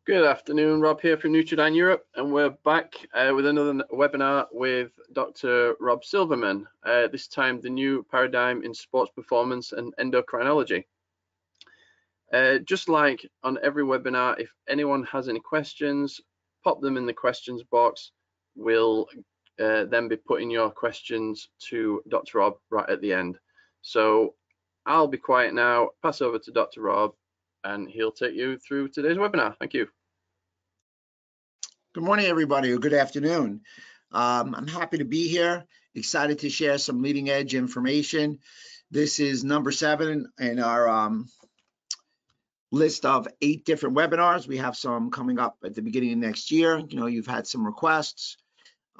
Good afternoon, Rob here from Nutridyne Europe, and we're back with another webinar with Dr. Rob Silverman, this time the new paradigm in sports performance and endocrinology. Just like on every webinar, if anyone has any questions, pop them in the questions box. We'll then be putting your questions to Dr. Rob right at the end. So I'll be quiet now, pass over to Dr. Rob, and he'll take you through today's webinar. Thank you. Good morning, everybody, or good afternoon. I'm happy to be here, excited to share some leading edge information. This is number 7 in our list of 8 different webinars. We have some coming up at the beginning of next year. You know, you've had some requests.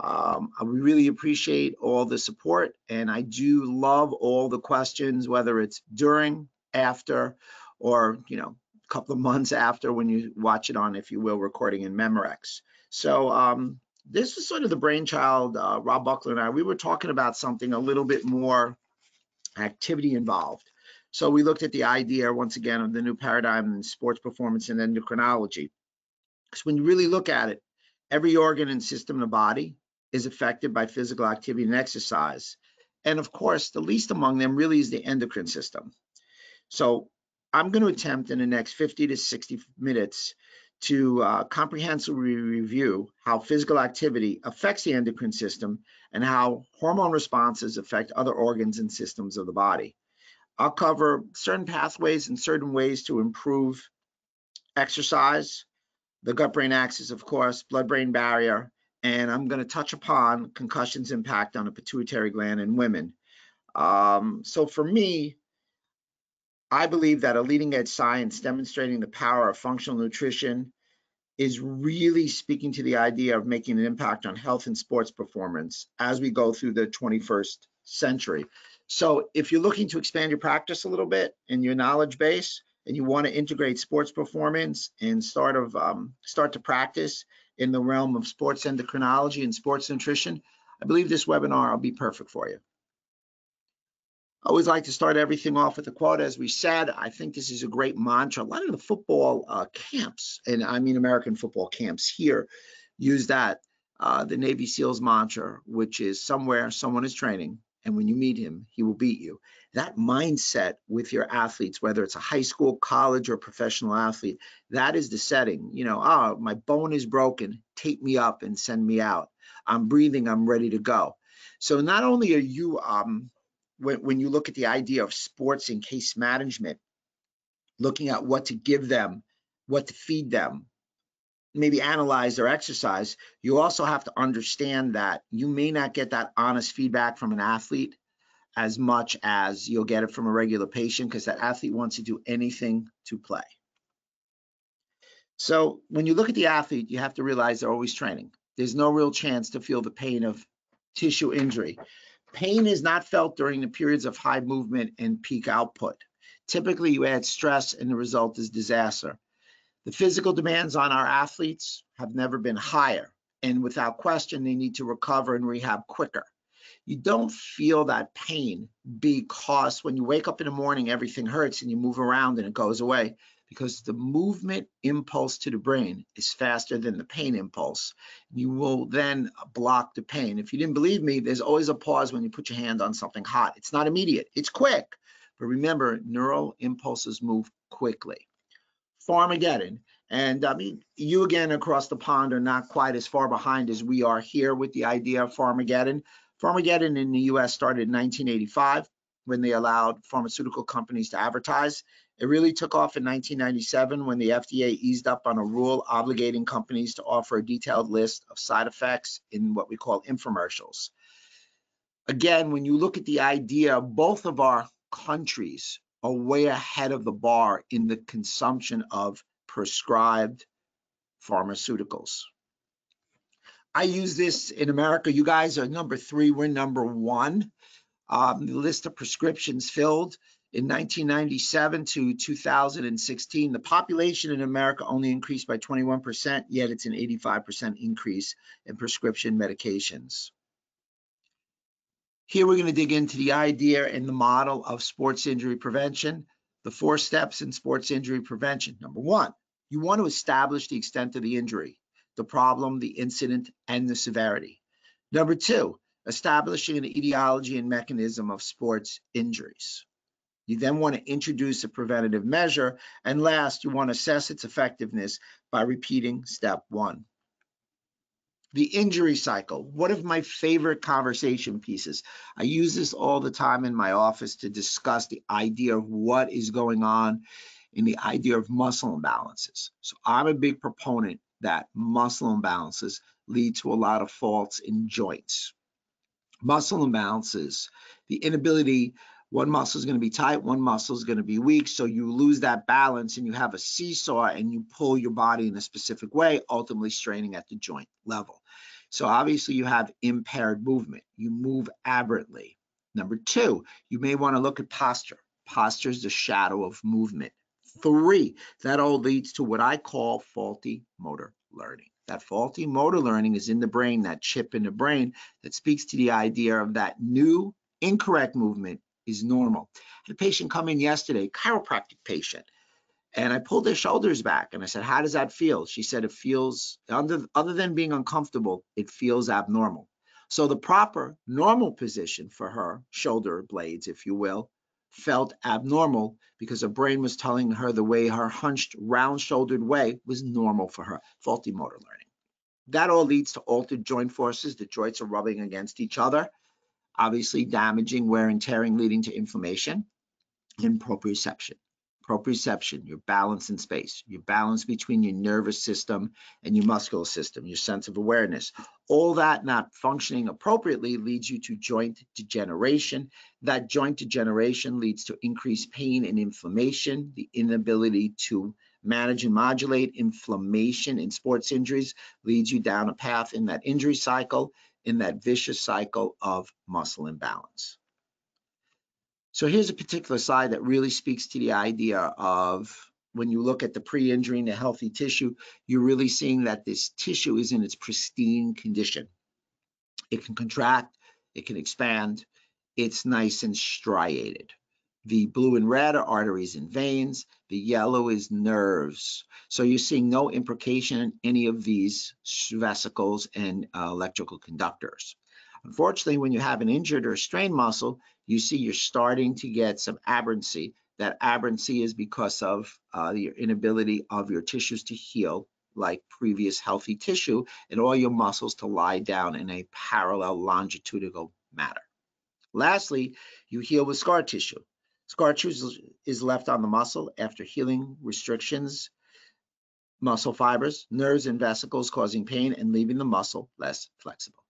We really appreciate all the support, and I do love all the questions, whether it's during, after, or, you know, a couple of months after when you watch it on, if you will, recording in Memorex. So this is sort of the brainchild, Rob Buckler and I. We were talking about something a little bit more activity involved. So we looked at the idea, once again, of the new paradigm in sports performance and endocrinology. Because when you really look at it, every organ and system in the body is affected by physical activity and exercise. And of course, the least among them really is the endocrine system. So I'm going to attempt in the next 50 to 60 minutes to comprehensively review how physical activity affects the endocrine system and how hormone responses affect other organs and systems of the body. I'll cover certain pathways and certain ways to improve exercise, the gut-brain axis, of course, blood-brain barrier, and I'm going to touch upon concussion's impact on the pituitary gland in women. So for me, I believe that a leading edge science demonstrating the power of functional nutrition is really speaking to the idea of making an impact on health and sports performance as we go through the 21st century. So if you're looking to expand your practice a little bit and your knowledge base, and you want to integrate sports performance and start to practice in the realm of sports endocrinology and sports nutrition, I believe this webinar will be perfect for you. I always like to start everything off with a quote. As we said, I think this is a great mantra. A lot of the football camps, and I mean American football camps here, use that, the Navy SEALs mantra, which is somewhere someone is training, and when you meet him, he will beat you. That mindset with your athletes, whether it's a high school, college, or professional athlete, that is the setting. You know, oh, my bone is broken, tape me up and send me out. I'm breathing, I'm ready to go. So not only are you when you look at the idea of sports and case management, looking at what to give them, what to feed them, maybe analyze their exercise, you also have to understand that you may not get that honest feedback from an athlete as much as you'll get it from a regular patient, because that athlete wants to do anything to play. So when you look at the athlete, you have to realize they're always training. There's no real chance to feel the pain of tissue injury. Pain is not felt during the periods of high movement and peak output. Typically, you add stress and the result is disaster. The physical demands on our athletes have never been higher, and without question, they need to recover and rehab quicker. You don't feel that pain because when you wake up in the morning, everything hurts and you move around and it goes away, because the movement impulse to the brain is faster than the pain impulse. You will then block the pain. If you didn't believe me, there's always a pause when you put your hand on something hot. It's not immediate, it's quick. But remember, neural impulses move quickly. Farmageddon. And I mean, you again across the pond are not quite as far behind as we are here with the idea of Farmageddon. Farmageddon in the US started in 1985 when they allowed pharmaceutical companies to advertise. It really took off in 1997 when the FDA eased up on a rule obligating companies to offer a detailed list of side effects in what we call infomercials. Again, when you look at the idea, both of our countries are way ahead of the bar in the consumption of prescribed pharmaceuticals. I use this in America. You guys are number 3, we're number 1. The list of prescriptions filled in 1997 to 2016, the population in America only increased by 21%, yet it's an 85% increase in prescription medications. Here we're going to dig into the idea and the model of sports injury prevention, the 4 steps in sports injury prevention. Number 1, You want to establish the extent of the injury, the problem, the incident, and the severity. Number two, establishing an etiology and mechanism of sports injuries. You then want to introduce a preventative measure. And last, you want to assess its effectiveness by repeating step one. The injury cycle, one of my favorite conversation pieces. I use this all the time in my office to discuss the idea of what is going on in the idea of muscle imbalances. So I'm a big proponent that muscle imbalances lead to a lot of faults in joints. Muscle imbalances, the inability, one muscle is going to be tight, one muscle is going to be weak, so you lose that balance and you have a seesaw and you pull your body in a specific way, ultimately straining at the joint level. So obviously you have impaired movement. You move aberrantly. Number two, you may want to look at posture. Posture is the shadow of movement. Three, that all leads to what I call faulty motor learning. That faulty motor learning is in the brain, that chip in the brain that speaks to the idea of that new incorrect movement is normal. I had a patient come in yesterday, chiropractic patient, and I pulled their shoulders back and I said, how does that feel? She said, it feels, other than being uncomfortable, it feels abnormal. So the proper normal position for her shoulder blades, if you will, felt abnormal because her brain was telling her the way her hunched, round-shouldered way was normal for her. Faulty motor learning. That all leads to altered joint forces. The joints are rubbing against each other, obviously damaging, wear and tearing, leading to inflammation and proprioception. Proprioception, your balance in space, your balance between your nervous system and your muscular system, your sense of awareness. All that not functioning appropriately leads you to joint degeneration. That joint degeneration leads to increased pain and inflammation, the inability to manage and modulate inflammation in sports injuries leads you down a path in that injury cycle, in that vicious cycle of muscle imbalance. So here's a particular slide that really speaks to the idea of when you look at the pre-injury and the healthy tissue, you're really seeing that this tissue is in its pristine condition. It can contract, it can expand, it's nice and striated. The blue and red are arteries and veins, the yellow is nerves. So you're seeing no implication in any of these vesicles and electrical conductors. Unfortunately, when you have an injured or strained muscle, you see you're starting to get some aberrancy. That aberrancy is because of your inability of your tissues to heal like previous healthy tissue and all your muscles to lie down in a parallel longitudinal manner. Lastly, you heal with scar tissue. Scar tissue is left on the muscle after healing restrictions, muscle fibers, nerves, and vesicles causing pain and leaving the muscle less flexible.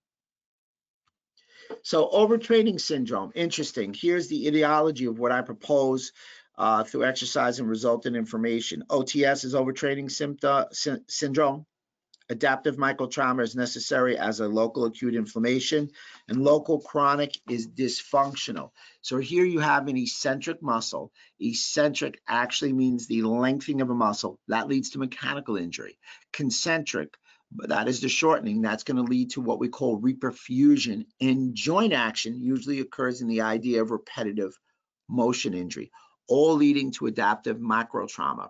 So overtraining syndrome, interesting. Here's the etiology of what I propose through exercise and resultant information. OTS is overtraining syndrome. Adaptive microtrauma is necessary as a local acute inflammation, and local chronic is dysfunctional. So here you have an eccentric muscle. Eccentric actually means the lengthening of a muscle. That leads to mechanical injury. Concentric, but that is the shortening. That's going to lead to what we call reperfusion. And joint action usually occurs in the idea of repetitive motion injury, all leading to adaptive microtrauma,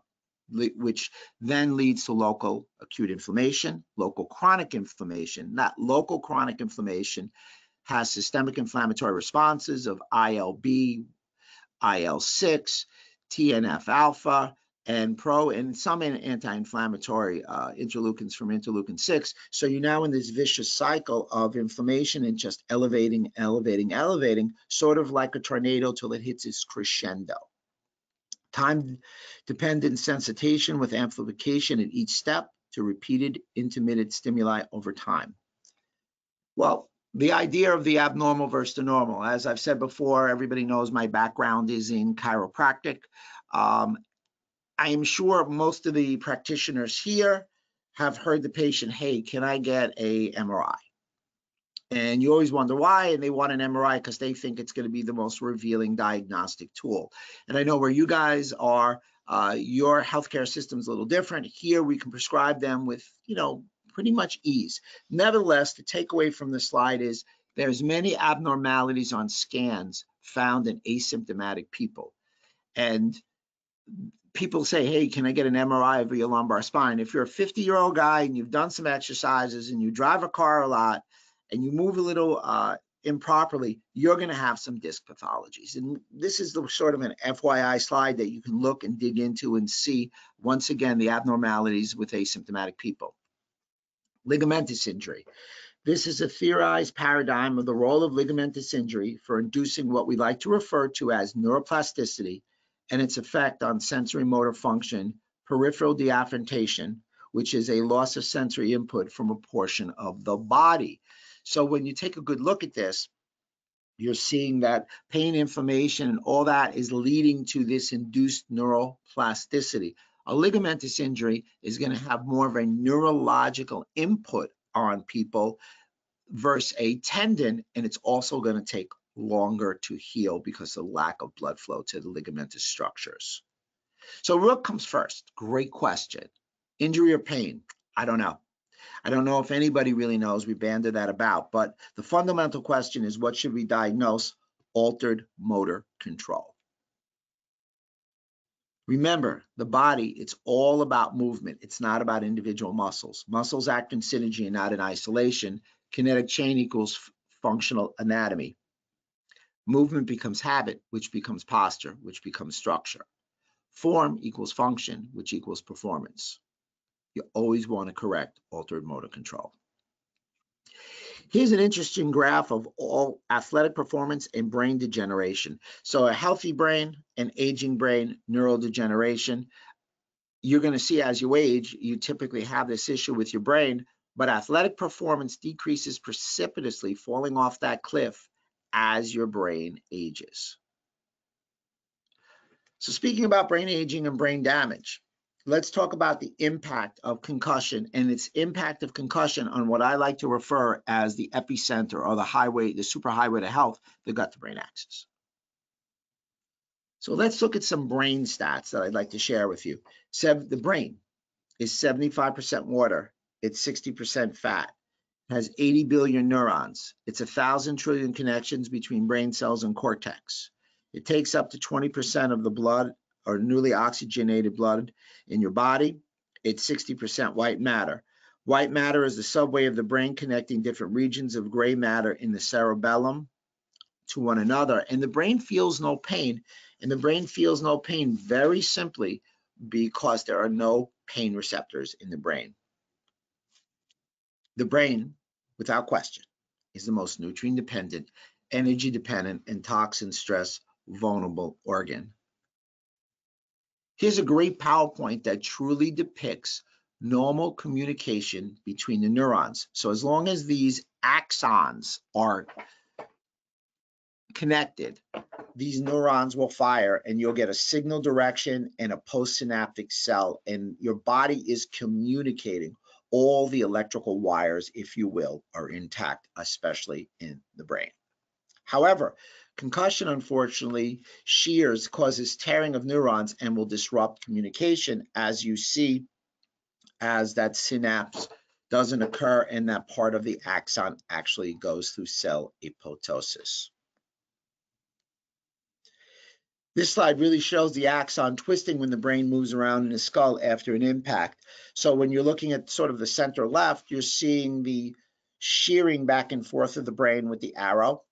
which then leads to local acute inflammation, local chronic inflammation. That local chronic inflammation has systemic inflammatory responses of IL-B, IL-6, TNF-alpha, and pro, and some anti-inflammatory interleukins from interleukin-6. So you're now in this vicious cycle of inflammation and just elevating, sort of like a tornado till it hits its crescendo. Time-dependent sensitization with amplification at each step to repeated intermittent stimuli over time. Well, the idea of the abnormal versus the normal, as I've said before, everybody knows my background is in chiropractic. I am sure most of the practitioners here have heard the patient, hey, can I get a MRI? And you always wonder why, and they want an MRI because they think it's going to be the most revealing diagnostic tool. And I know where you guys are, your healthcare system is a little different. Here we can prescribe them with, pretty much ease. Nevertheless, the takeaway from the slide is there's many abnormalities on scans found in asymptomatic people. And people say, hey, can I get an MRI of your lumbar spine? If you're a 50-year-old guy and you've done some exercises and you drive a car a lot and you move a little improperly, you're going to have some disc pathologies. And this is the sort of an FYI slide that you can look and dig into and see, once again, the abnormalities with asymptomatic people. Ligamentous injury. This is a theorized paradigm of the role of ligamentous injury for inducing what we like to refer to as neuroplasticity and its effect on sensory motor function, peripheral deafferentation, which is a loss of sensory input from a portion of the body. So when you take a good look at this, you're seeing that pain, inflammation, and all that is leading to this induced neuroplasticity. A ligamentous injury is going to have more of a neurological input on people versus a tendon, and it's also going to take longer to heal because of lack of blood flow to the ligamentous structures. So what comes first? Great question. Injury or pain? I don't know. I don't know if anybody really knows. We banded that about, but the fundamental question is, what should we diagnose? Altered motor control. Remember, the body, it's all about movement. It's not about individual muscles. Muscles act in synergy and not in isolation. Kinetic chain equals functional anatomy. Movement becomes habit, which becomes posture, which becomes structure. Form equals function, which equals performance. You always want to correct altered motor control. Here's an interesting graph of all athletic performance and brain degeneration. So a healthy brain, an aging brain, neurodegeneration. You're going to see as you age, you typically have this issue with your brain, but athletic performance decreases precipitously, falling off that cliff as your brain ages. So speaking about brain aging and brain damage, let's talk about the impact of concussion and its impact of concussion on what I like to refer as the epicenter or the highway, the superhighway to health, the gut-to-brain axis. So let's look at some brain stats that I'd like to share with you. The brain is 75% water. It's 60% fat. It has 80 billion neurons. It's 1,000 trillion connections between brain cells and cortex. It takes up to 20% of the blood or newly oxygenated blood in your body. It's 60% white matter. White matter is the subway of the brain connecting different regions of gray matter in the cerebellum to one another. And the brain feels no pain. And the brain feels no pain very simply because there are no pain receptors in the brain. The brain, without question, is the most nutrient-dependent, energy-dependent, and toxin-stress vulnerable organ. Here's a great PowerPoint that truly depicts normal communication between the neurons. So as long as these axons are connected, these neurons will fire and you'll get a signal direction and a postsynaptic cell, and your body is communicating. All the electrical wires, if you will, are intact, especially in the brain. However, concussion, unfortunately, causes tearing of neurons and will disrupt communication, as you see, as that synapse doesn't occur and that part of the axon actually goes through cell apoptosis. This slide really shows the axon twisting when the brain moves around in the skull after an impact. So when you're looking at sort of the center left, you're seeing the shearing back and forth of the brain with the arrow,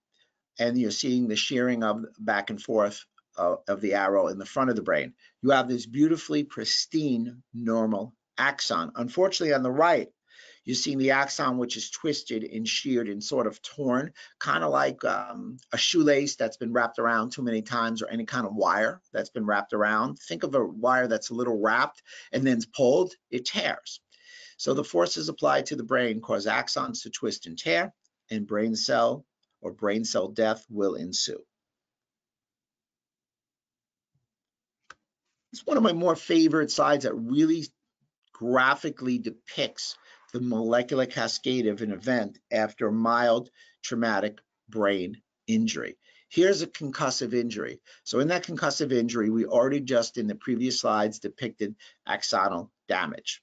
and you're seeing the shearing of back and forth of the arrow in the front of the brain. You have this beautifully pristine normal axon. Unfortunately, on the right, you're seeing the axon which is twisted and sheared and sort of torn, kind of like a shoelace that's been wrapped around too many times, or any kind of wire that's been wrapped around. Think of a wire that's a little wrapped and then pulled, it tears. So the forces applied to the brain cause axons to twist and tear, and brain cell death will ensue. It's one of my more favorite slides that really graphically depicts the molecular cascade of an event after mild traumatic brain injury. Here's a concussive injury. So in that concussive injury, we already just in the previous slides depicted axonal damage.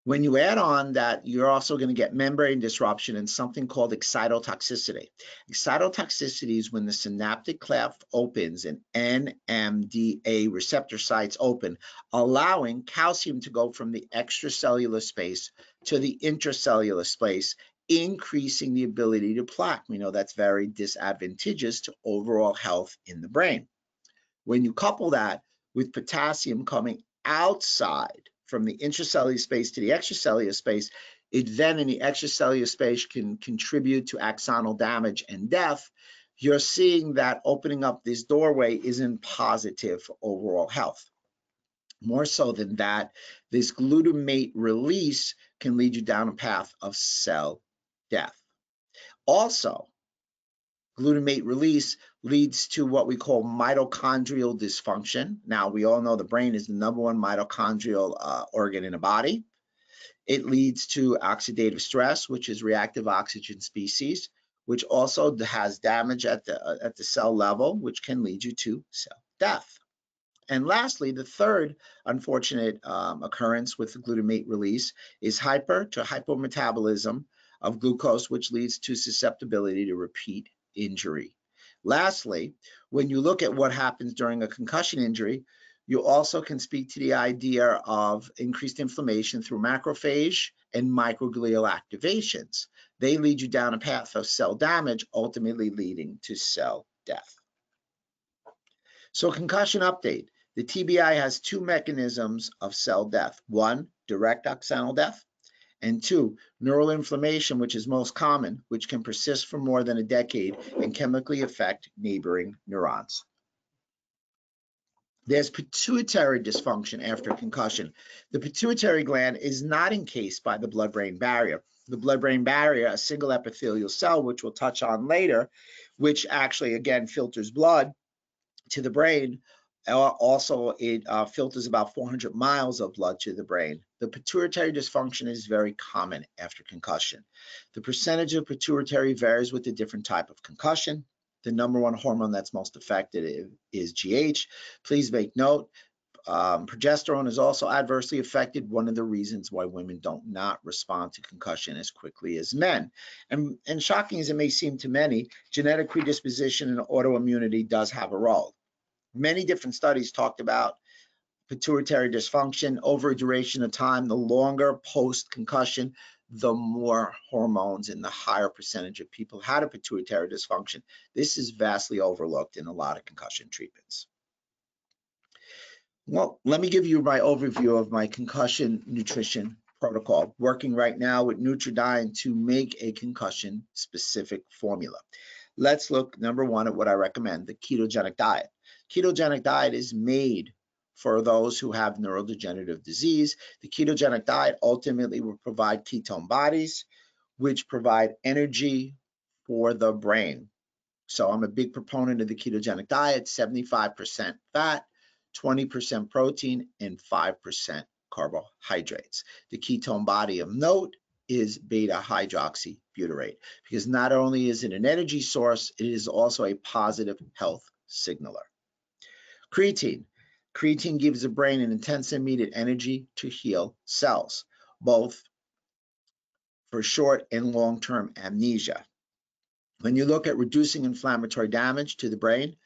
When you add on that, you're also going to get membrane disruption and something called excitotoxicity. Excitotoxicity is when the synaptic cleft opens and NMDA receptor sites open, allowing calcium to go from the extracellular space to the intracellular space, increasing the ability to plaque. We know that's very disadvantageous to overall health in the brain. When you couple that with potassium coming outside from the intracellular space to the extracellular space, it then in the extracellular space can contribute to axonal damage and death. You're seeing that opening up this doorway isn't positive for overall health. More so than that, this glutamate release can lead you down a path of cell death. Also, glutamate release leads to what we call mitochondrial dysfunction. Now, we all know the brain is the #1 mitochondrial organ in the body. It leads to oxidative stress, which is reactive oxygen species, which also has damage at the cell level, which can lead you to cell death. And lastly, the third unfortunate occurrence with the glutamate release is hyper to hypometabolism of glucose, which leads to susceptibility to repeat injury. Lastly, when you look at what happens during a concussion injury, you also can speak to the idea of increased inflammation through macrophage and microglial activations. They lead you down a path of cell damage, ultimately leading to cell death. So concussion update. The TBI has 2 mechanisms of cell death. 1, direct axonal death, and 2, neural inflammation, which is most common, which can persist for more than a decade and chemically affect neighboring neurons. There's pituitary dysfunction after concussion. The pituitary gland is not encased by the blood-brain barrier. The blood-brain barrier, a single epithelial cell, which we'll touch on later, which actually, again, filters blood to the brain. Also, it filters about 400 miles of blood to the brain. The pituitary dysfunction is very common after concussion. The percentage of pituitary varies with the different type of concussion. The #1 hormone that's most affected is GH. Please make note, progesterone is also adversely affected, one of the reasons why women don't not respond to concussion as quickly as men. And shocking as it may seem to many, genetic predisposition and autoimmunity does have a role. Many different studies talked about pituitary dysfunction over a duration of time. The longer post-concussion, the more hormones and the higher percentage of people had a pituitary dysfunction. This is vastly overlooked in a lot of concussion treatments. Well, let me give you my overview of my concussion nutrition protocol, working right now with Nutridyne to make a concussion-specific formula. Let's look, #1, at what I recommend, the ketogenic diet. Ketogenic diet is made for those who have neurodegenerative disease. The ketogenic diet ultimately will provide ketone bodies, which provide energy for the brain. So I'm a big proponent of the ketogenic diet, 75% fat, 20% protein, and 5% carbohydrates. The ketone body of note is beta-hydroxybutyrate, because not only is it an energy source, it is also a positive health signaler. Creatine. Creatine gives the brain an intense and immediate energy to heal cells, both for short and long-term amnesia. When you look at reducing inflammatory damage to the brain,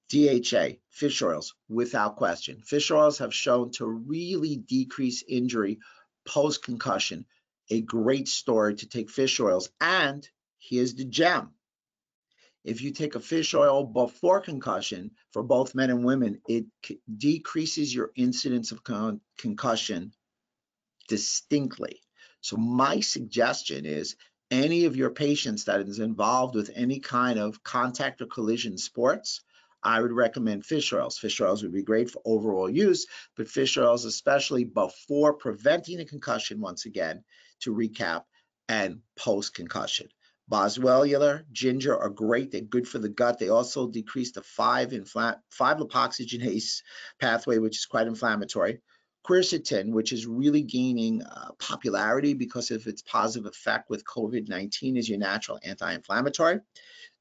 DHA, fish oils, without question. Fish oils have shown to really decrease injury post-concussion. A great story to take fish oils. And here's the gem. If you take a fish oil before concussion, for both men and women, it decreases your incidence of concussion distinctly. So my suggestion is any of your patients that is involved with any kind of contact or collision sports, I would recommend fish oils. Fish oils would be great for overall use, but fish oils especially before preventing a concussion, once again, to recap, and post-concussion. Boswellia, ginger are great. They're good for the gut. They also decrease the 5-lipoxygenase pathway, which is quite inflammatory. Quercetin, which is really gaining popularity because of its positive effect with COVID-19, is your natural anti-inflammatory.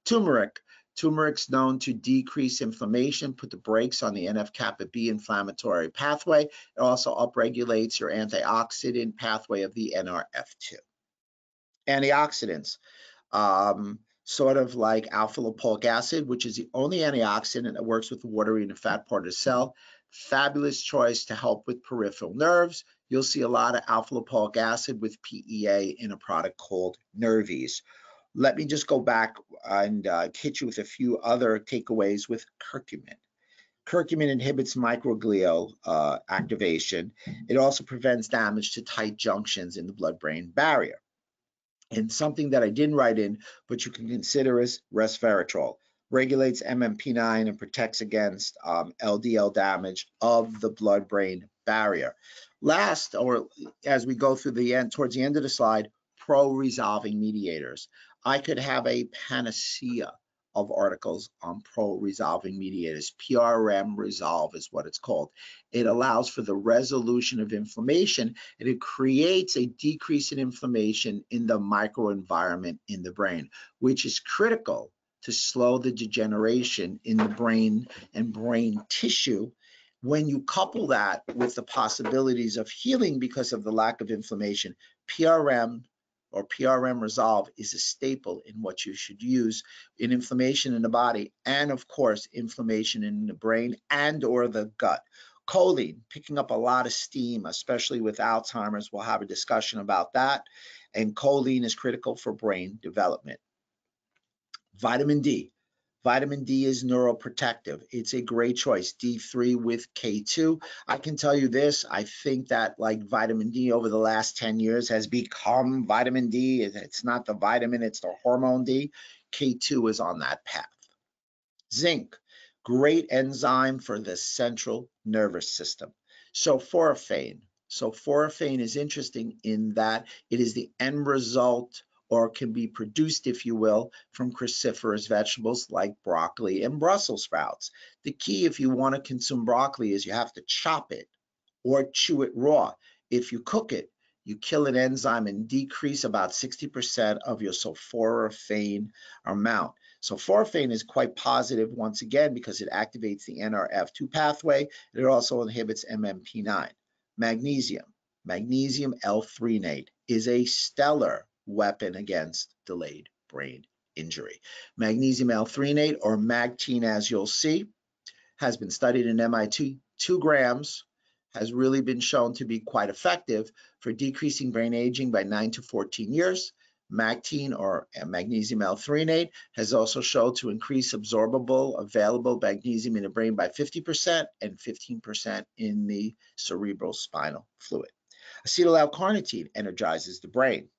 Turmeric. Turmeric's known to decrease inflammation, put the brakes on the NF-kappa B inflammatory pathway. It also upregulates your antioxidant pathway of the NRF2. Antioxidants, sort of like alpha lipoic acid, which is the only antioxidant that works with the watery and the fat part of the cell. Fabulous choice to help with peripheral nerves. You'll see a lot of alpha lipoic acid with PEA in a product called Nervies. Let me just go back and hit you with a few other takeaways with curcumin. Curcumin inhibits microglial activation. It also prevents damage to tight junctions in the blood-brain barrier. And something that I didn't write in, but you can consider is resveratrol. Regulates MMP9 and protects against LDL damage of the blood-brain barrier. Last, or as we go through the end, towards the end of the slide, pro-resolving mediators. I could have a panacea of articles on pro-resolving mediators. PRM resolve is what it's called. It allows for the resolution of inflammation, and it creates a decrease in inflammation in the microenvironment in the brain, which is critical to slow the degeneration in the brain and brain tissue. When you couple that with the possibilities of healing because of the lack of inflammation, PRM or PRM resolve is a staple in what you should use in inflammation in the body, and of course inflammation in the brain and or the gut. Choline, picking up a lot of steam, especially with Alzheimer's. We'll have a discussion about that. And choline is critical for brain development. Vitamin D. Vitamin D is neuroprotective. It's a great choice. D3 with K2. I can tell you this, I think that like vitamin D over the last 10 years has become vitamin D. It's not the vitamin, it's the hormone D. K2 is on that path. Zinc, great enzyme for the central nervous system. Sulforaphane. Sulforaphane is interesting in that it is the end result, or can be produced, if you will, from cruciferous vegetables like broccoli and Brussels sprouts. The key if you want to consume broccoli is you have to chop it or chew it raw. If you cook it, you kill an enzyme and decrease about 60% of your sulforaphane amount. Sulforaphane is quite positive once again because it activates the NRF2 pathway. It also inhibits MMP9. Magnesium. Magnesium L-threonate is a stellar weapon against delayed brain injury. Magnesium L-threonate, or magtine, as you'll see, has been studied in MIT. 2 grams has really been shown to be quite effective for decreasing brain aging by 9 to 14 years. Magtine, or magnesium L-threonate, has also shown to increase absorbable available magnesium in the brain by 50% and 15% in the cerebral spinal fluid. Acetyl L-carnitine energizes the brain.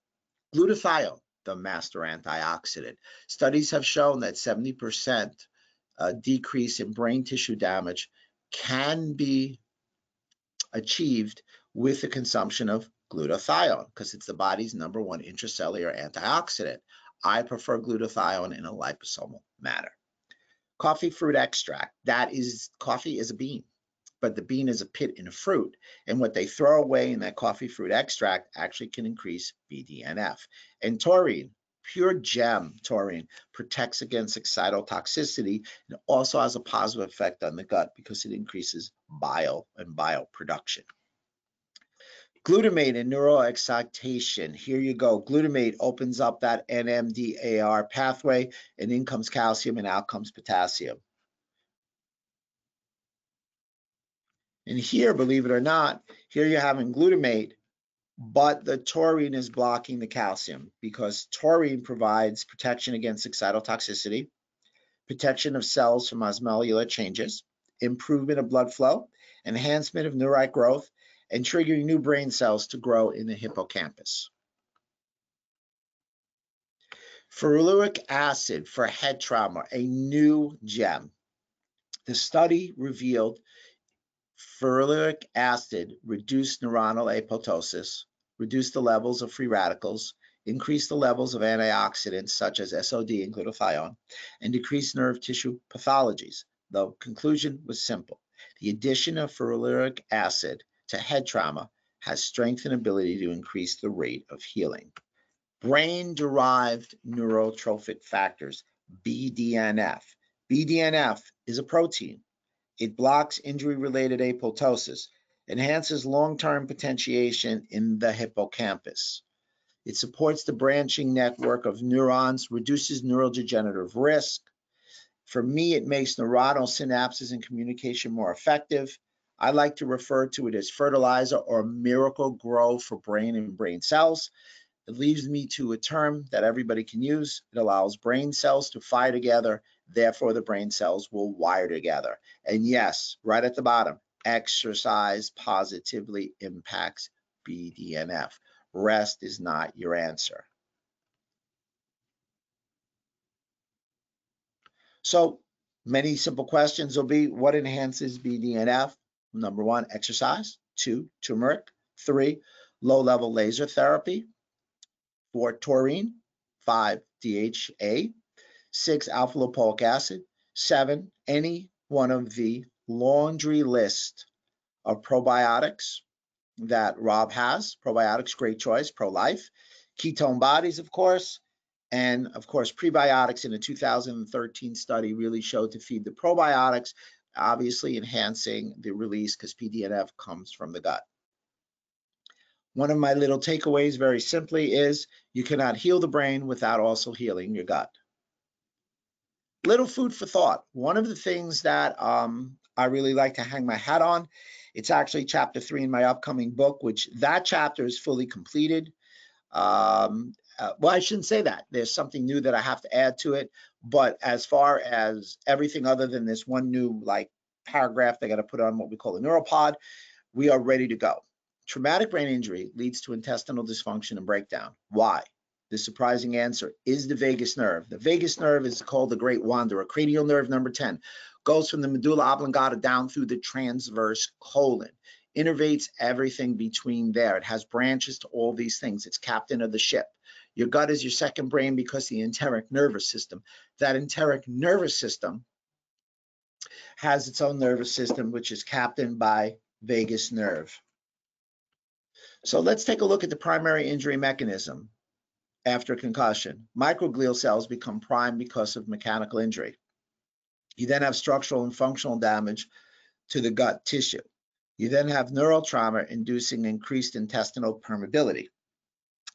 Glutathione, the master antioxidant. Studies have shown that 70% decrease in brain tissue damage can be achieved with the consumption of glutathione because it's the body's #1 intracellular antioxidant. I prefer glutathione in a liposomal manner. Coffee fruit extract. Coffee is a bean, but the bean is a pit in a fruit, and what they throw away in that coffee fruit extract actually can increase BDNF. And taurine, pure gem taurine, protects against excitotoxicity and also has a positive effect on the gut because it increases bile and bile production. Glutamate and neuroexcitation. Here you go. Glutamate opens up that NMDAR pathway, and in comes calcium and out comes potassium. And here, believe it or not, here you're having glutamate, but the taurine is blocking the calcium because taurine provides protection against excitotoxicity, protection of cells from osmolar changes, improvement of blood flow, enhancement of neurite growth, and triggering new brain cells to grow in the hippocampus. Ferulic acid for head trauma, a new gem. The study revealed ferulic acid reduced neuronal apoptosis, reduced the levels of free radicals, increased the levels of antioxidants such as SOD and glutathione, and decreased nerve tissue pathologies. The conclusion was simple. The addition of ferulic acid to head trauma has strength and ability to increase the rate of healing. Brain-derived neurotrophic factors, BDNF. BDNF is a protein. It blocks injury-related apoptosis, enhances long-term potentiation in the hippocampus. It supports the branching network of neurons, reduces neurodegenerative risk. For me, it makes neuronal synapses and communication more effective. I like to refer to it as fertilizer or miracle grow for brain and brain cells. It leads me to a term that everybody can use. It allows brain cells to fire together. Therefore, the brain cells will wire together. And yes, right at the bottom, exercise positively impacts BDNF. Rest is not your answer. So many simple questions will be, what enhances BDNF? Number 1, exercise. 2, turmeric. 3, low-level laser therapy. 4, taurine. 5, DHA. 6, alpha-lipoic acid. 7, any one of the laundry list of probiotics that Rob has. Probiotics, great choice, pro-life. Ketone bodies, of course. And of course, prebiotics in a 2013 study really showed to feed the probiotics, obviously enhancing the release because BDNF comes from the gut. One of my little takeaways very simply is you cannot heal the brain without also healing your gut. Little food for thought. One of the things that I really like to hang my hat on, it's actually chapter 3 in my upcoming book, which that chapter is fully completed. Well, I shouldn't say that. There's something new that I have to add to it. But as far as everything other than this one new paragraph they got to put on what we call a neuropod, we are ready to go. Traumatic brain injury leads to intestinal dysfunction and breakdown. Why? The surprising answer is the vagus nerve. The vagus nerve is called the great wanderer. Cranial nerve number 10 goes from the medulla oblongata down through the transverse colon. Innervates everything between there. It has branches to all these things. It's captain of the ship. Your gut is your second brain because the enteric nervous system. That enteric nervous system has its own nervous system, which is captained by vagus nerve. So let's take a look at the primary injury mechanism after concussion. Microglial cells become primed because of mechanical injury. You then have structural and functional damage to the gut tissue. You then have neural trauma inducing increased intestinal permeability.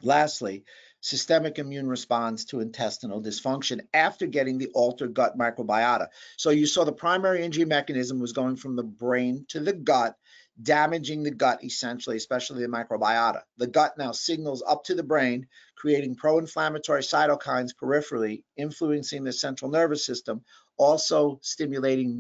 Lastly, systemic immune response to intestinal dysfunction after getting the altered gut microbiota. So you saw the primary injury mechanism was going from the brain to the gut, damaging the gut essentially, especially the microbiota. The gut now signals up to the brain, creating pro-inflammatory cytokines peripherally, influencing the central nervous system, also stimulating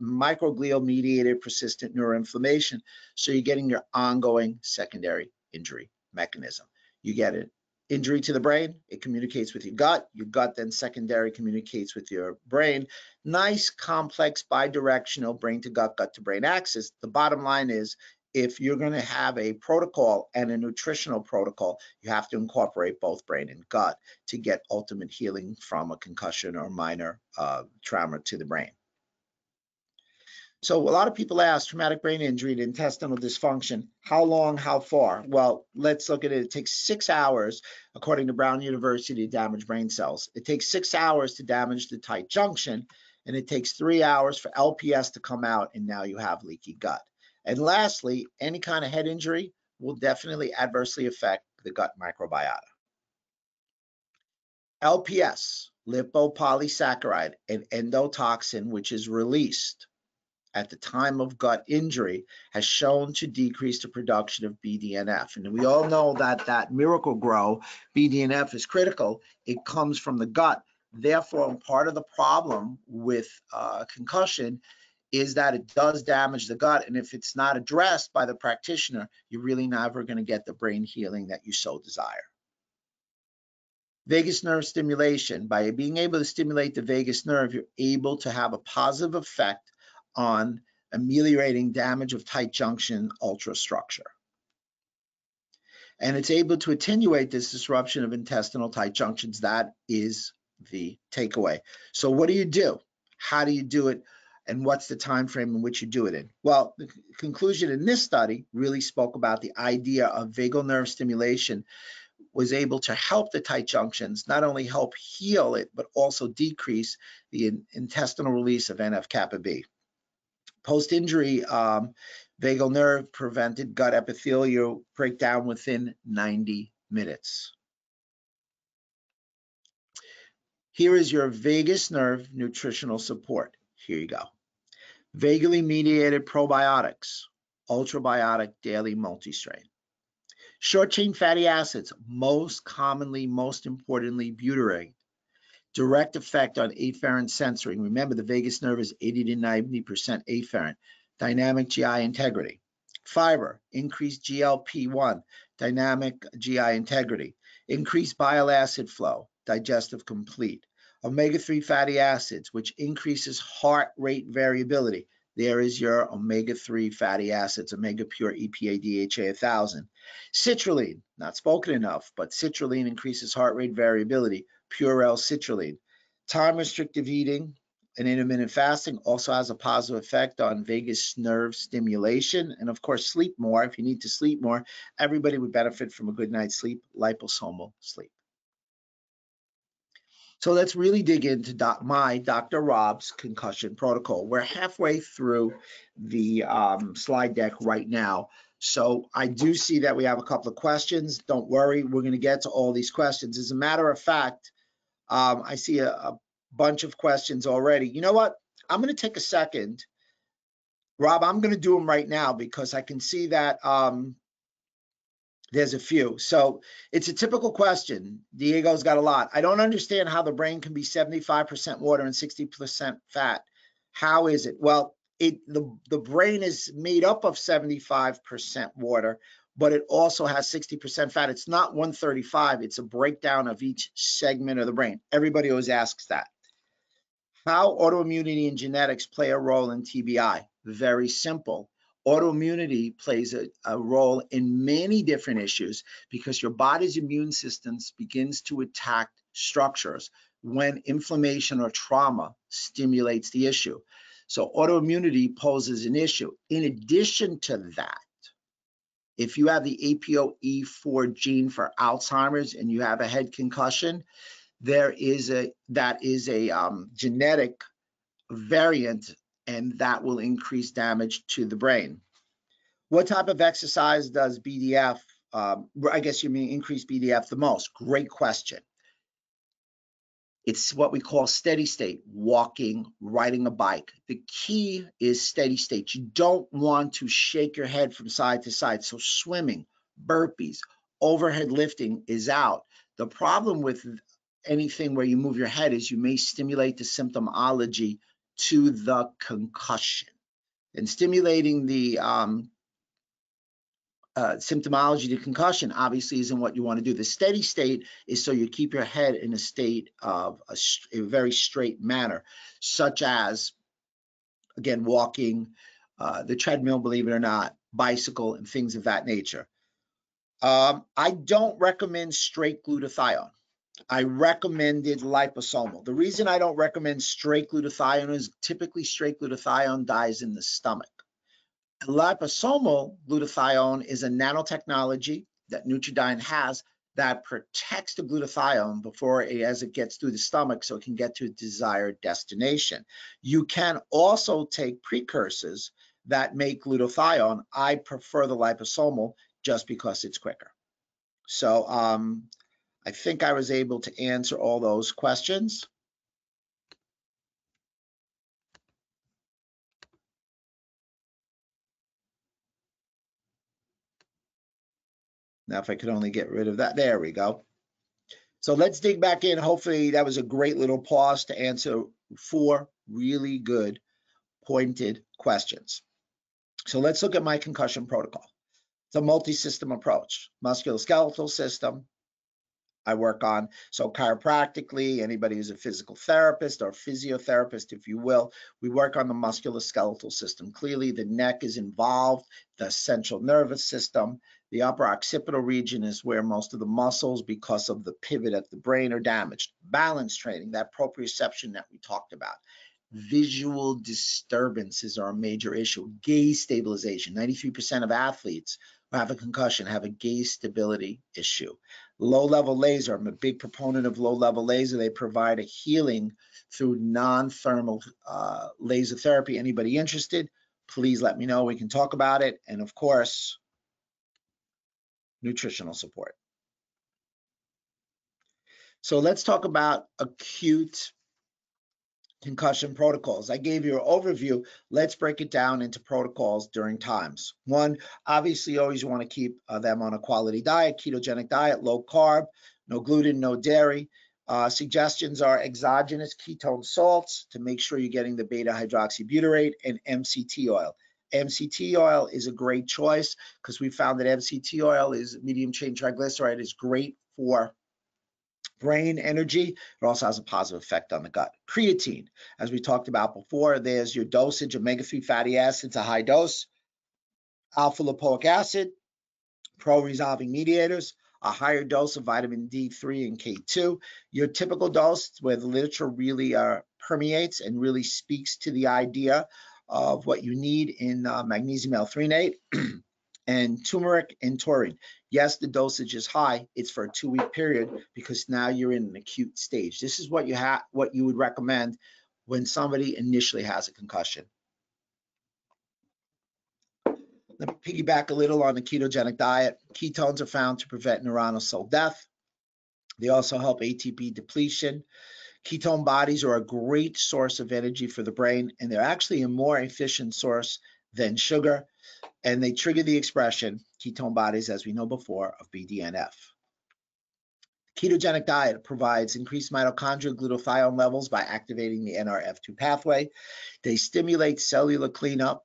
microglial mediated persistent neuroinflammation. So you're getting your ongoing secondary injury mechanism. You get an injury to the brain, it communicates with your gut then secondary communicates with your brain. Nice, complex, bidirectional brain to gut, gut to brain axis. The bottom line is, if you're going to have a protocol and a nutritional protocol, you have to incorporate both brain and gut to get ultimate healing from a concussion or minor trauma to the brain. So a lot of people ask, traumatic brain injury to intestinal dysfunction, how long, how far? Well, let's look at it. It takes 6 hours, according to Brown University, to damage brain cells. It takes 6 hours to damage the tight junction, and it takes 3 hours for LPS to come out, and now you have leaky gut. And lastly, any kind of head injury will definitely adversely affect the gut microbiota. LPS, lipopolysaccharide, an endotoxin, which is released at the time of gut injury, has shown to decrease the production of BDNF. And we all know that that miracle grow, BDNF is critical. It comes from the gut. Therefore, part of the problem with concussion is that it does damage the gut. And if it's not addressed by the practitioner, you're really never going to get the brain healing that you so desire. Vagus nerve stimulation. By being able to stimulate the vagus nerve, you're able to have a positive effect on ameliorating damage of tight junction ultrastructure. And it's able to attenuate this disruption of intestinal tight junctions. That is the takeaway. So what do you do? How do you do it? And what's the time frame in which you do it in? Well, the conclusion in this study really spoke about the idea of vagal nerve stimulation was able to help the tight junctions, not only help heal it, but also decrease the intestinal release of NF-kappa B. Post-injury vagal nerve prevented gut epithelial breakdown within 90 minutes. Here is your vagus nerve nutritional support. Here you go. Vagally mediated probiotics, ultrabiotic daily multistrain. Short-chain fatty acids, most commonly, most importantly, butyrate. Direct effect on afferent censoring. Remember, the vagus nerve is 80 to 90% afferent. Dynamic GI integrity. Fiber, increased GLP-1, dynamic GI integrity. Increased bile acid flow, digestive complete. Omega-3 fatty acids, which increases heart rate variability. There is your omega-3 fatty acids, omega pure EPA DHA 1000. Citrulline, not spoken enough, but citrulline increases heart rate variability. Pure L-citrulline. Time restrictive eating and intermittent fasting also has a positive effect on vagus nerve stimulation. And of course, sleep more. If you need to sleep more, everybody would benefit from a good night's sleep, liposomal sleep. So let's really dig into my Dr. Rob's concussion protocol. We're halfway through the slide deck right now. So I do see that we have a couple of questions. Don't worry, we're going to get to all these questions. As a matter of fact, I see a bunch of questions already. You know what? I'm going to take a second. Rob, I'm going to do them right now because I can see that there's a few. So it's a typical question. Diego's got a lot. I don't understand how the brain can be 75% water and 60% fat. How is it? Well, the brain is made up of 75% water, but it also has 60% fat. It's not 135. It's a breakdown of each segment of the brain. Everybody always asks that. How autoimmunity and genetics play a role in TBI? Very simple. Autoimmunity plays a role in many different issues because your body's immune system begins to attack structures when inflammation or trauma stimulates the issue. So autoimmunity poses an issue. In addition to that, if you have the APOE4 gene for Alzheimer's and you have a head concussion, that is a genetic variant, and that will increase damage to the brain. What type of exercise does BDF, I guess you mean increase BDF the most? Great question. It's what we call steady state, walking, riding a bike. The key is steady state. You don't want to shake your head from side to side. So swimming, burpees, overhead lifting is out. The problem with anything where you move your head is you may stimulate the symptomology to the concussion. And stimulating the symptomology to concussion obviously isn't what you want to do. The steady state is so you keep your head in a state of a very straight manner, such as, again, walking, the treadmill, believe it or not, bicycle, and things of that nature. I don't recommend straight glutathione. I recommended liposomal. The reason I don't recommend straight glutathione is typically straight glutathione dies in the stomach. Liposomal glutathione is a nanotechnology that Nutridyne has that protects the glutathione before as it gets through the stomach so it can get to a desired destination. You can also take precursors that make glutathione. I prefer the liposomal just because it's quicker. So I think I was able to answer all those questions. Now, if I could only get rid of that, there we go. So let's dig back in. Hopefully that was a great little pause to answer 4 really good pointed questions. So let's look at my concussion protocol. It's a multi-system approach, musculoskeletal system I work on. So chiropractically, anybody who's a physical therapist or physiotherapist, if you will, we work on the musculoskeletal system. Clearly, the neck is involved, the central nervous system. The upper occipital region is where most of the muscles, because of the pivot at the brain, are damaged. Balance training, that proprioception that we talked about. Visual disturbances are a major issue. Gaze stabilization. 93% of athletes who have a concussion have a gaze stability issue. Low-level laser, I'm a big proponent of low-level laser. They provide a healing through non-thermal laser therapy. Anybody interested, please let me know. We can talk about it. And of course, nutritional support. So let's talk about acute concussion protocols. I gave you an overview. Let's break it down into protocols during times. One, obviously, you always want to keep them on a quality diet, ketogenic diet, low carb, no gluten, no dairy. Suggestions are exogenous ketone salts to make sure you're getting the beta hydroxybutyrate, and MCT oil. MCT oil is a great choice because we found that MCT oil is medium chain triglyceride, is great for brain energy. It also has a positive effect on the gut. Creatine, as we talked about before, there's your dosage. Omega-3 fatty acids, a high dose. Alpha lipoic acid, pro-resolving mediators, a higher dose of vitamin D3 and K2. Your typical dose, where the literature really permeates and really speaks to the idea of what you need in magnesium L-threonate, and turmeric and taurine. Yes, the dosage is high. It's for a 2-week period because now you're in an acute stage. This is what you would recommend when somebody initially has a concussion. Let me piggyback a little on the ketogenic diet. Ketones are found to prevent neuronal cell death. They also help ATP depletion. Ketone bodies are a great source of energy for the brain, and they're actually a more efficient source than sugar. And they trigger the expression, ketone bodies, as we know before, of BDNF. Ketogenic diet provides increased mitochondrial glutathione levels by activating the NRF2 pathway. They stimulate cellular cleanup,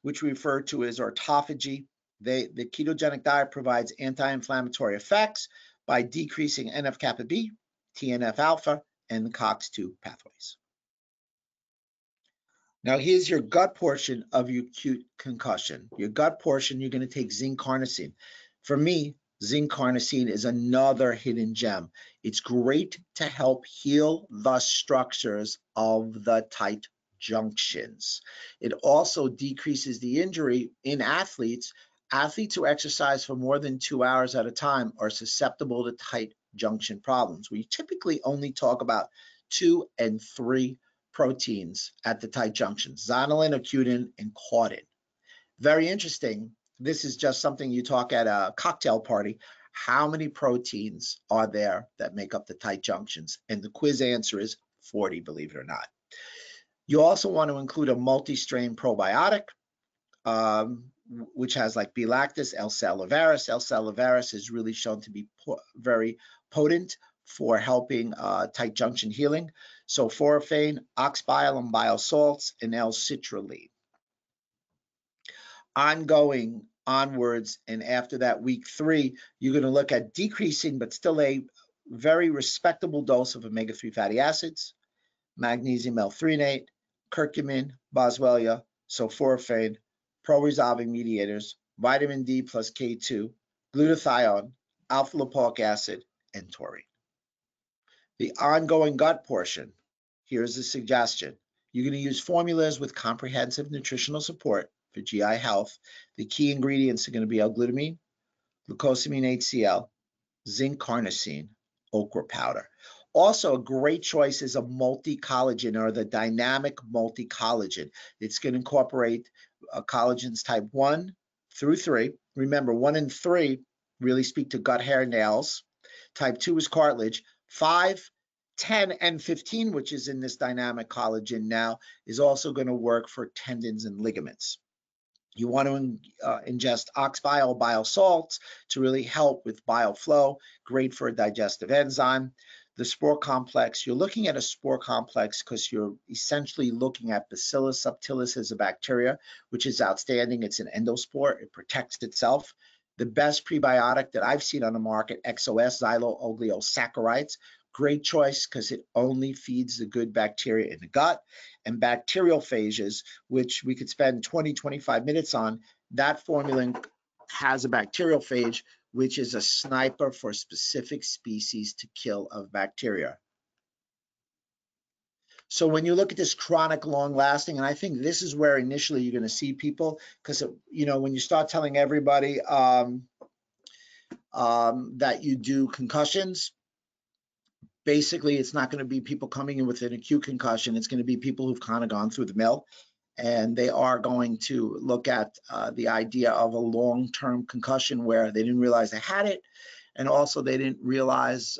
which we refer to as autophagy. The ketogenic diet provides anti-inflammatory effects by decreasing NF-kappa B, TNF-alpha, and the COX-2 pathways. Now, here's your gut portion of your acute concussion. Your gut portion, you're going to take zinc carnosine. For me, zinc carnosine is another hidden gem. It's great to help heal the structures of the tight junctions. It also decreases the injury in athletes. Athletes who exercise for more than 2 hours at a time are susceptible to tight junction problems. We typically only talk about 2 and 3 proteins at the tight junctions: zonulin, acutin, and caudin. Very interesting. This is just something you talk at a cocktail party. How many proteins are there that make up the tight junctions? And the quiz answer is 40, believe it or not. You also want to include a multi-strain probiotic, which has like B-lactis, L-salivarius. L-salivarius is really shown to be very potent for helping tight junction healing. So sulforaphane, oxbile and bile salts, and L-citrulline. Ongoing onwards, and after that week 3, you're going to look at decreasing, but still a very respectable dose of omega-3 fatty acids, magnesium L-threonate, curcumin, boswellia, sulforaphane, pro-resolving mediators, vitamin D plus K2, glutathione, alpha lipoic acid, and taurine. The ongoing gut portion, here's a suggestion. You're going to use formulas with comprehensive nutritional support for GI health. The key ingredients are going to be L-glutamine, glucosamine HCl, zinc carnosine, okra powder. Also, a great choice is a multi-collagen, or the dynamic multi-collagen. It's going to incorporate collagens type 1 through 3. Remember, 1 and 3 really speak to gut, hair, nails. Type 2 is cartilage. 5, 10, and 15, which is in this dynamic collagen now, is also going to work for tendons and ligaments. You want to ingest oxbile bile salts to really help with bile flow, great for a digestive enzyme. The spore complex, you're looking at a spore complex because you're essentially looking at Bacillus subtilis as a bacteria, which is outstanding. It's an endospore. It protects itself. The best prebiotic that I've seen on the market, XOS, xylo-oligosaccharides. Great choice because it only feeds the good bacteria in the gut. And bacteriophages, which we could spend 20-25 minutes on, that formula has a bacteriophage, which is a sniper for specific species to kill of bacteria. So when you look at this chronic long lasting, and I think this is where initially you're going to see people, because, you know, when you start telling everybody, that you do concussions. Basically, it's not going to be people coming in with an acute concussion. It's going to be people who've kind of gone through the mill, and they are going to look at the idea of a long-term concussion where they didn't realize they had it, and also they didn't realize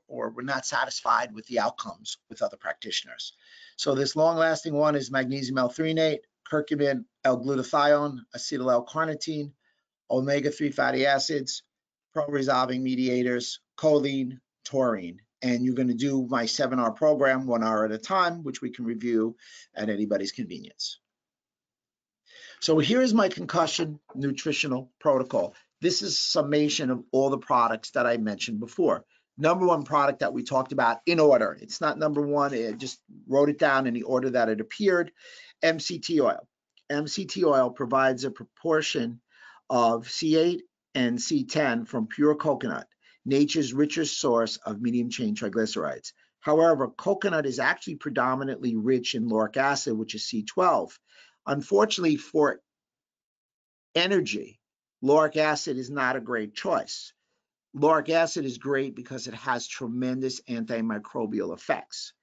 or were not satisfied with the outcomes with other practitioners. So this long-lasting one is magnesium L-threonate, curcumin, L-glutathione, acetyl L-carnitine, omega-3 fatty acids, pro-resolving mediators, choline, taurine. And you're going to do my 7-hour program 1 hour at a time, which we can review at anybody's convenience. So here's my concussion nutritional protocol. This is a summation of all the products that I mentioned before. Number one product that we talked about in order. It's not number one. I just wrote it down in the order that it appeared. MCT oil. MCT oil provides a proportion of C8 and C10 from pure coconut, nature's richest source of medium-chain triglycerides. However, coconut is actually predominantly rich in lauric acid, which is C12. Unfortunately, for energy, lauric acid is not a great choice. Lauric acid is great because it has tremendous antimicrobial effects.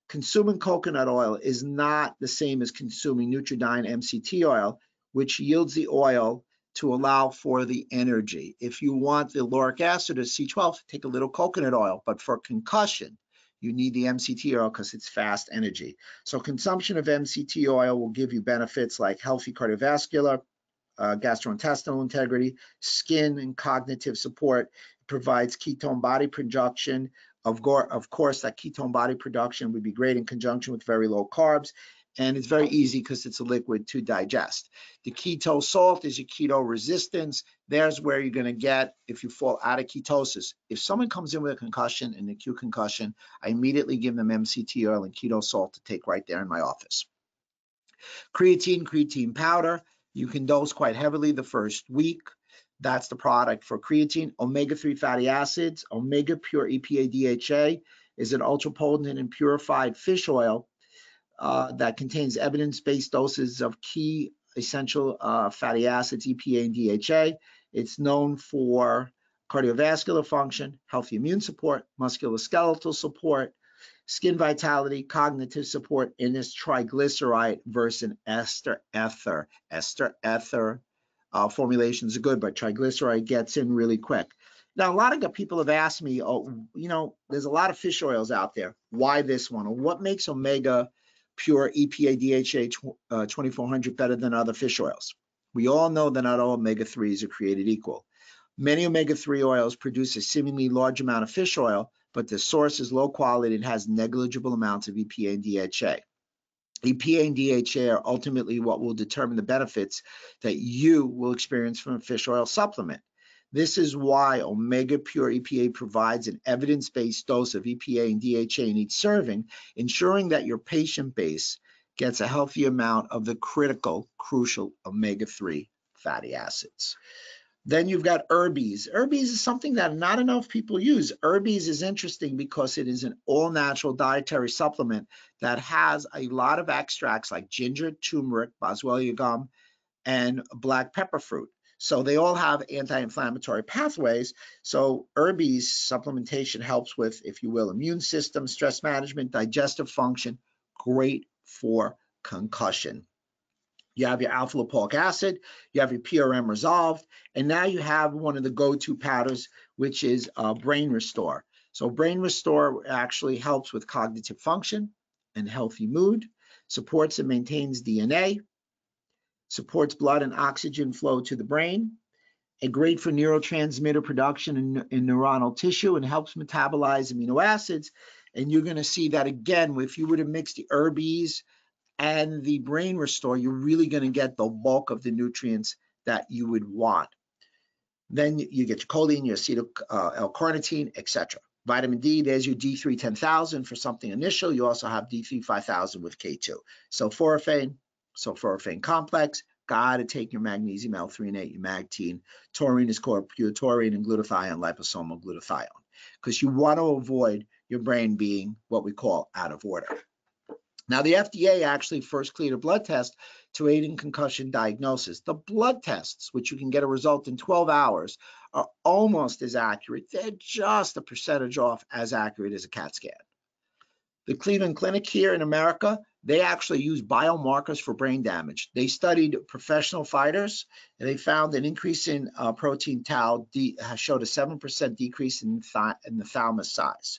Consuming coconut oil is not the same as consuming Nutridyne MCT oil, which yields the oil to allow for the energy. If you want the lauric acid or C12, take a little coconut oil, but for concussion, you need the MCT oil because it's fast energy. So consumption of MCT oil will give you benefits like healthy cardiovascular, gastrointestinal integrity, skin and cognitive support. It provides ketone body production. Of course, that ketone body production would be great in conjunction with very low carbs. And it's very easy because it's a liquid to digest. The keto salt is your keto resistance. There's where you're going to get if you fall out of ketosis. If someone comes in with a concussion, an acute concussion, I immediately give them MCT oil and keto salt to take right there in my office. Creatine powder. You can dose quite heavily the first week. That's the product for creatine. Omega-3 fatty acids. Omega Pure EPA DHA is an ultra potent and purified fish oil that contains evidence-based doses of key essential fatty acids, EPA and DHA. It's known for cardiovascular function, healthy immune support, musculoskeletal support, skin vitality, cognitive support, and this triglyceride versus ester ether. Ester ether formulations are good, but triglyceride gets in really quick. Now, a lot of people have asked me, there's a lot of fish oils out there. Why this one? Or what makes Omega Pure EPA DHA 2400 better than other fish oils? We all know that not all omega-3s are created equal. Many omega-3 oils produce a seemingly large amount of fish oil, but the source is low quality and has negligible amounts of EPA and DHA. EPA and DHA are ultimately what will determine the benefits that you will experience from a fish oil supplement. This is why Omega Pure EPA provides an evidence-based dose of EPA and DHA in each serving, ensuring that your patient base gets a healthy amount of the critical, crucial omega-3 fatty acids. Then you've got Herbies. Herbies is something that not enough people use. Herbies is interesting because it is an all-natural dietary supplement that has a lot of extracts like ginger, turmeric, boswellia gum, and black pepper fruit. So they all have anti-inflammatory pathways. So Herbies supplementation helps with, if you will, immune system, stress management, digestive function, great for concussion. You have your alpha lipoic acid, you have your PRM resolved, and now you have one of the go-to powders, which is Brain Restore. So Brain Restore actually helps with cognitive function and healthy mood, supports and maintains DNA, supports blood and oxygen flow to the brain, and great for neurotransmitter production in neuronal tissue, and helps metabolize amino acids. And you're going to see that again, if you were to mix the Herbies and the Brain Restore, you're really going to get the bulk of the nutrients that you would want. Then you get your choline, your acetyl L-carnitine, etc. Vitamin D, there's your D3 10,000 for something initial. You also have D3 5,000 with K2. Sulforaphane complex, got to take your magnesium L-threonate, your magtine. Taurine is called pure taurine, and glutathione, liposomal glutathione, because you want to avoid your brain being what we call out of order. Now, the FDA actually first cleared a blood test to aid in concussion diagnosis. The blood tests, which you can get a result in 12 hours, are almost as accurate. They're just a percentage off as accurate as a CAT scan. The Cleveland Clinic here in America, they actually use biomarkers for brain damage. They studied professional fighters, and they found an increase in protein tau showed a 7% decrease in the thalamus size.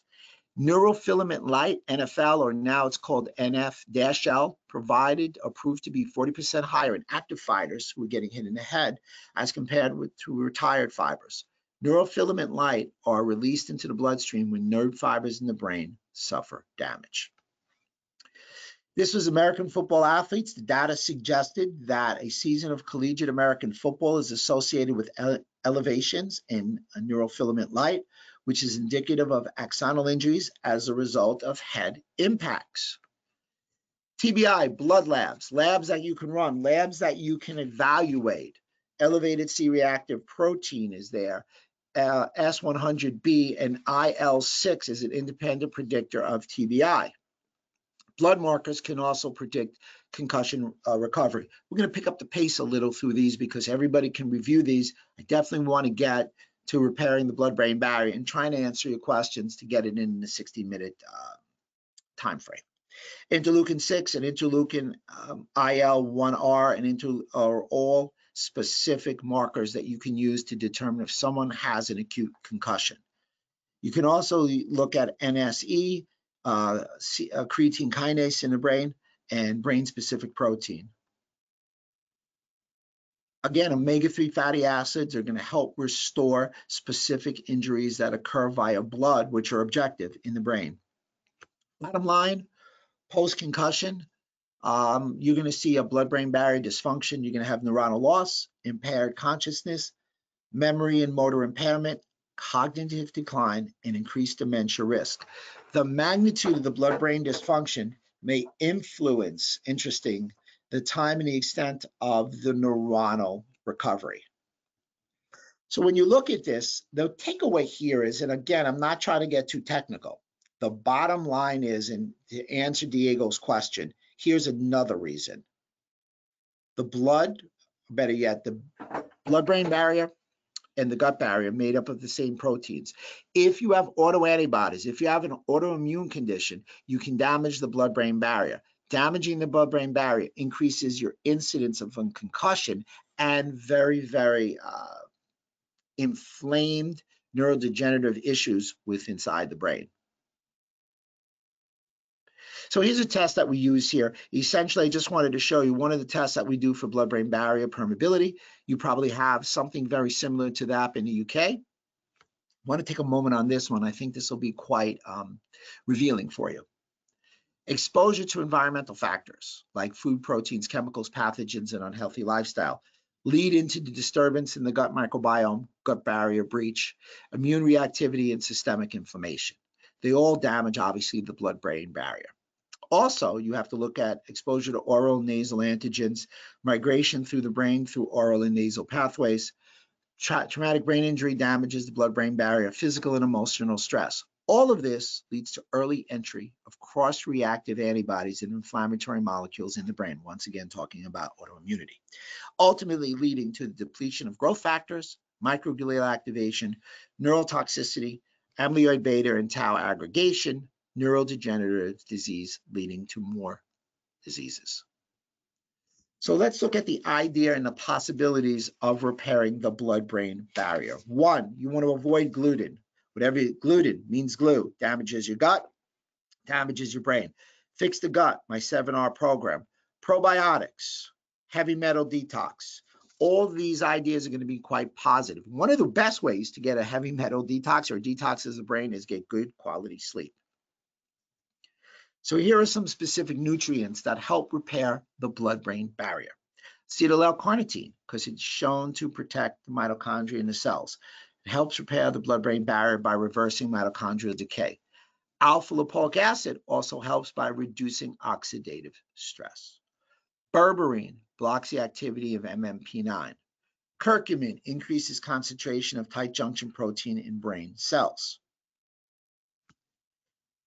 Neurofilament light, NFL, or now it's called NF-L, proved to be 40% higher in active fighters who were getting hit in the head as compared to retired fibers. Neurofilament light are released into the bloodstream when nerve fibers in the brain suffer damage. This was American football athletes. The data suggested that a season of collegiate American football is associated with elevations in neurofilament light, which is indicative of axonal injuries as a result of head impacts. TBI, blood labs, labs that you can run, labs that you can evaluate. Elevated C-reactive protein is there. S100B and IL-6 is an independent predictor of TBI. Blood markers can also predict concussion recovery. We're going to pick up the pace a little through these because everybody can review these. I definitely want to get to repairing the blood-brain barrier and trying to answer your questions to get it in the 60-minute time frame. Interleukin-6 and interleukin IL-1R and are all specific markers that you can use to determine if someone has an acute concussion. You can also look at NSE, creatine kinase in the brain, and brain-specific protein. Again, omega-3 fatty acids are going to help restore specific injuries that occur via blood, which are objective in the brain. Bottom line, post-concussion, you're going to see a blood-brain barrier dysfunction. You're going to have neuronal loss, impaired consciousness, memory and motor impairment, cognitive decline, and increased dementia risk. The magnitude of the blood-brain dysfunction may influence, the time and the extent of the neuronal recovery. So when you look at this, the takeaway here is, and again, I'm not trying to get too technical. The bottom line is, and to answer Diego's question, here's another reason. The blood, better yet, the blood-brain barrier and the gut barrier made up of the same proteins. If you have autoantibodies, if you have an autoimmune condition, you can damage the blood-brain barrier. Damaging the blood-brain barrier increases your incidence of concussion and very, very inflamed neurodegenerative issues inside the brain. So here's a test that we use here. Essentially, I just wanted to show you one of the tests that we do for blood-brain barrier permeability. You probably have something very similar to that in the UK. I want to take a moment on this one. I think this will be quite revealing for you. Exposure to environmental factors like food, proteins, chemicals, pathogens, and unhealthy lifestyle lead into the disturbance in the gut microbiome, gut barrier breach, immune reactivity, and systemic inflammation. They all damage, obviously, the blood-brain barrier. Also, you have to look at exposure to oral and nasal antigens, migration through the brain through oral and nasal pathways. Traumatic brain injury damages the blood-brain barrier, physical and emotional stress. All of this leads to early entry of cross-reactive antibodies and inflammatory molecules in the brain, once again talking about autoimmunity, ultimately leading to the depletion of growth factors, microglial activation, neural toxicity, amyloid beta and tau aggregation, neurodegenerative disease leading to more diseases. So let's look at the idea and the possibilities of repairing the blood-brain barrier. One, you want to avoid gluten. Gluten means glue, damages your gut, damages your brain. Fix the gut, my 7R program. Probiotics, heavy metal detox. All of these ideas are going to be quite positive. One of the best ways to get a heavy metal detox or detox of the brain is get good quality sleep. So here are some specific nutrients that help repair the blood-brain barrier. Acetyl-L-carnitine, because it's shown to protect the mitochondria in the cells. It helps repair the blood-brain barrier by reversing mitochondrial decay. Alpha-lipoic acid also helps by reducing oxidative stress. Berberine blocks the activity of MMP9. Curcumin increases concentration of tight junction protein in brain cells.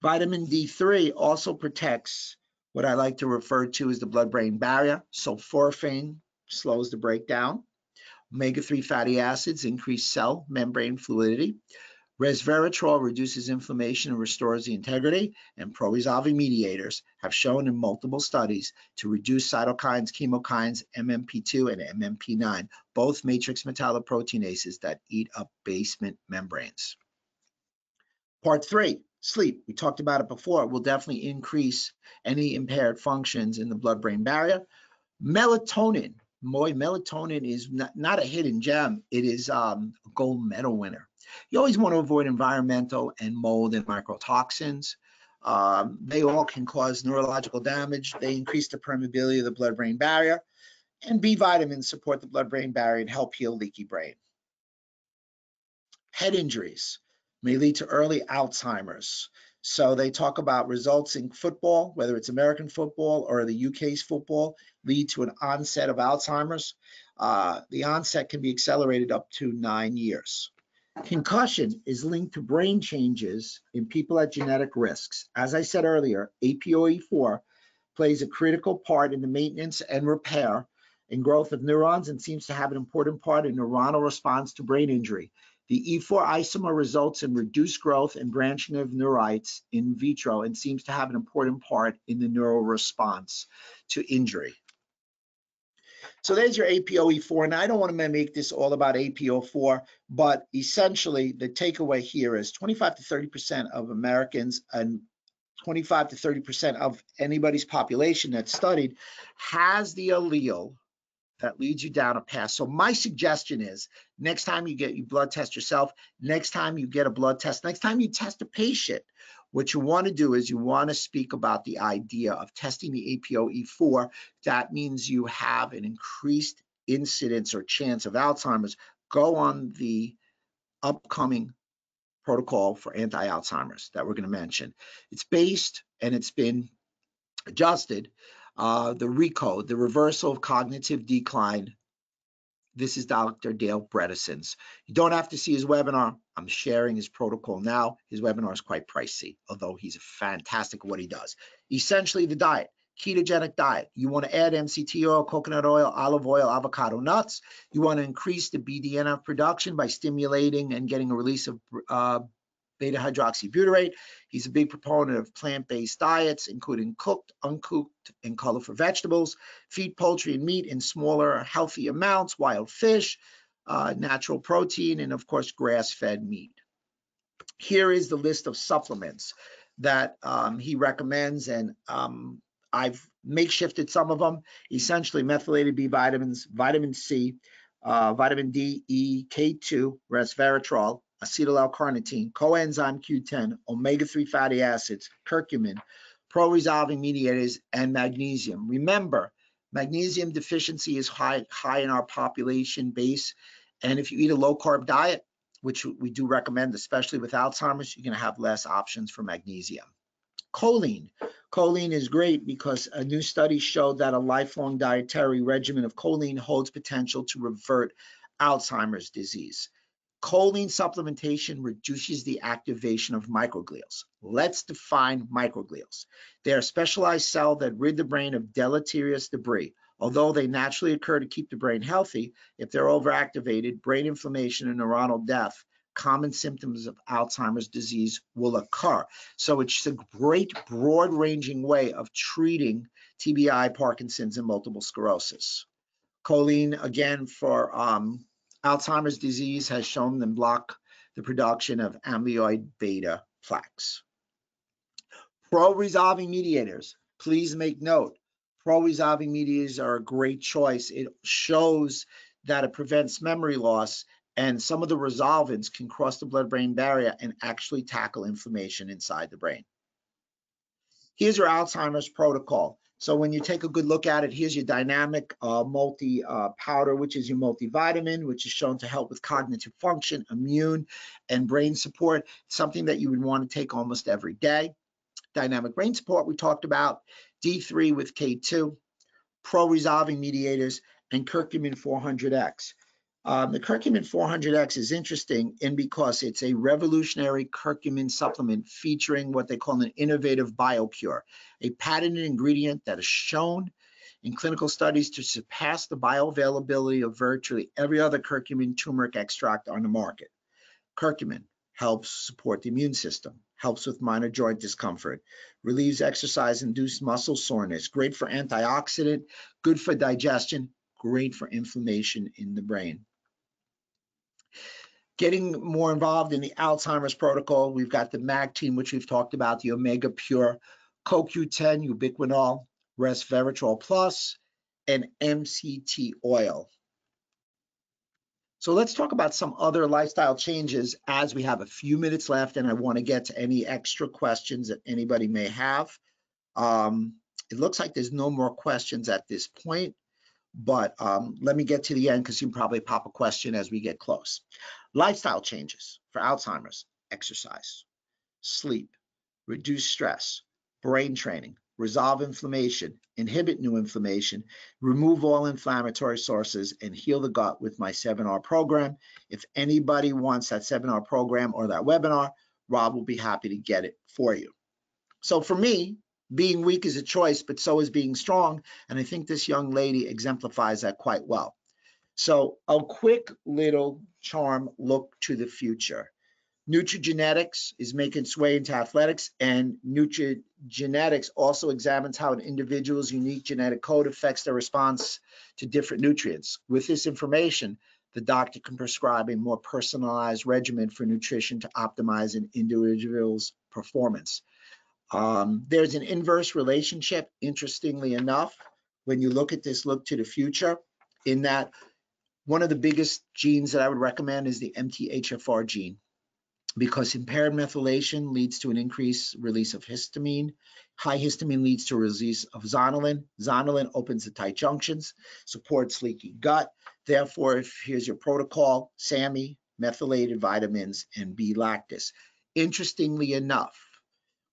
Vitamin D3 also protects what I like to refer to as the blood-brain barrier. Sulforaphane slows the breakdown. Omega-3 fatty acids increase cell membrane fluidity. Resveratrol reduces inflammation and restores the integrity, and pro-resolving mediators have shown in multiple studies to reduce cytokines, chemokines, MMP2 and MMP9, both matrix metalloproteinases that eat up basement membranes. Part 3, sleep. We talked about it before. It will definitely increase any impaired functions in the blood-brain barrier. Melatonin. Boy, melatonin is not a hidden gem. It is a gold medal winner. You always want to avoid environmental and mold and microtoxins. They all can cause neurological damage. They increase the permeability of the blood-brain barrier. And B vitamins support the blood-brain barrier and help heal leaky brain. Head injuries may lead to early Alzheimer's. So they talk about results in football, whether it's American football or the UK's football, lead to an onset of Alzheimer's. The onset can be accelerated up to 9 years. Concussion is linked to brain changes in people at genetic risks. As I said earlier, APOE4 plays a critical part in the maintenance and repair and growth of neurons and seems to have an important part in neuronal response to brain injury. The E4 isomer results in reduced growth and branching of neurites in vitro and seems to have an important part in the neural response to injury. So there's your APOE4, and I don't want to make this all about APO4, but essentially the takeaway here is 25 to 30% of Americans and 25 to 30% of anybody's population that's studied has the allele that leads you down a path. So my suggestion is next time you blood test yourself, next time you get a blood test, next time you test a patient, what you want to do is you want to speak about the idea of testing the APOE4. That means you have an increased incidence or chance of Alzheimer's. Go on the upcoming protocol for anti-Alzheimer's that we're going to mention. It's based and it's been adjusted. The RECODE, the reversal of cognitive decline. This is Dr. Dale Bredeson's. You don't have to see his webinar. I'm sharing his protocol now. His webinar is quite pricey, although he's fantastic at what he does. Essentially, the diet, ketogenic diet. You want to add MCT oil, coconut oil, olive oil, avocado nuts. You want to increase the BDNF production by stimulating and getting a release of beta hydroxybutyrate. He's a big proponent of plant-based diets, including cooked, uncooked, and colorful vegetables. Feed poultry and meat in smaller, healthy amounts, wild fish, natural protein, and of course, grass-fed meat. Here is the list of supplements that he recommends, and I've makeshifted some of them. Essentially, methylated B vitamins, vitamin C, vitamin D, E, K2, resveratrol, acetyl L-carnitine, coenzyme Q10, omega-3 fatty acids, curcumin, pro-resolving mediators, and magnesium. Remember, magnesium deficiency is high in our population base, and if you eat a low-carb diet, which we do recommend, especially with Alzheimer's, you're going to have less options for magnesium. Choline. Choline is great because a new study showed that a lifelong dietary regimen of choline holds potential to revert Alzheimer's disease. Choline supplementation reduces the activation of microglials. Let's define microglials. They are specialized cells that rid the brain of deleterious debris. Although they naturally occur to keep the brain healthy, if they're overactivated, brain inflammation and neuronal death, common symptoms of Alzheimer's disease, will occur. So it's a great broad-ranging way of treating TBI, Parkinson's, and multiple sclerosis. Choline, again, for Alzheimer's disease, has shown them block the production of amyloid beta plaques. Pro-resolving mediators, please make note. Pro-resolving mediators are a great choice. It shows that it prevents memory loss, and some of the resolvins can cross the blood-brain barrier and actually tackle inflammation inside the brain. Here's your Alzheimer's protocol. So when you take a good look at it, here's your dynamic multi powder, which is your multivitamin, which is shown to help with cognitive function, immune, and brain support. Something that you would want to take almost every day. Dynamic brain support we talked about, D3 with K2, pro-resolving mediators, and curcumin 400X. The curcumin 400X is interesting because it's a revolutionary curcumin supplement featuring what they call an innovative biocure, a patented ingredient that is shown in clinical studies to surpass the bioavailability of virtually every other curcumin turmeric extract on the market. Curcumin helps support the immune system, helps with minor joint discomfort, relieves exercise-induced muscle soreness, great for antioxidant, good for digestion, great for inflammation in the brain. Getting more involved in the Alzheimer's protocol, we've got the MAG team, which we've talked about, the Omega Pure, CoQ10, ubiquinol, resveratrol plus, and MCT oil. So let's talk about some other lifestyle changes as we have a few minutes left, and I want to get to any extra questions that anybody may have. It looks like there's no more questions at this point, but let me get to the end because you can probably pop a question as we get close. Lifestyle changes for Alzheimer's: exercise, sleep, reduce stress, brain training, resolve inflammation, inhibit new inflammation, remove all inflammatory sources, and heal the gut with my 7R program. If anybody wants that 7R program or that webinar, Rob will be happy to get it for you. So for me, being weak is a choice, but so is being strong. And I think this young lady exemplifies that quite well. So a quick little charm look to the future. Nutrigenetics is making its way into athletics, and nutrigenetics also examines how an individual's unique genetic code affects their response to different nutrients. With this information, the doctor can prescribe a more personalized regimen for nutrition to optimize an individual's performance. There's an inverse relationship, interestingly enough, when you look at this look to the future, in that one of the biggest genes that I would recommend is the MTHFR gene, because impaired methylation leads to an increased release of histamine. High histamine leads to a release of zonulin. Zonulin opens the tight junctions, supports leaky gut. Therefore, here's your protocol: SAMI, methylated vitamins, and B-lactis. Interestingly enough,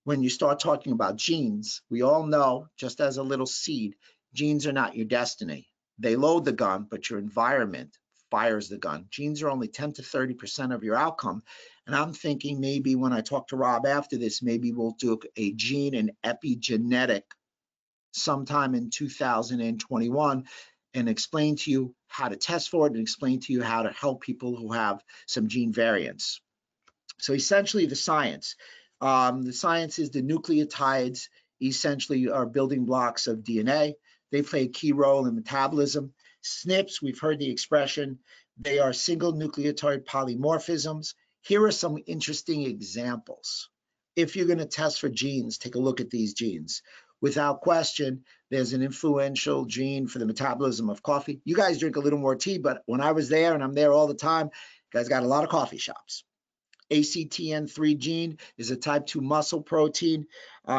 when you start talking about genes, we all know, just as a little seed, genes are not your destiny. They load the gun, but your environment fires the gun. Genes are only 10 to 30% of your outcome. And I'm thinking maybe when I talk to Rob after this, maybe we'll do a gene and epigenetic sometime in 2021 and explain to you how to test for it and explain to you how to help people who have some gene variants. So essentially the science. The science is the nucleotides essentially are building blocks of DNA. They play a key role in metabolism. SNPs, we've heard the expression, they are single nucleotide polymorphisms. Here are some interesting examples. If you're going to test for genes, take a look at these genes. Without question, there's an influential gene for the metabolism of coffee. You guys drink a little more tea, but when I was there, and I'm there all the time, you guys got a lot of coffee shops. ACTN3 gene is a type 2 muscle protein.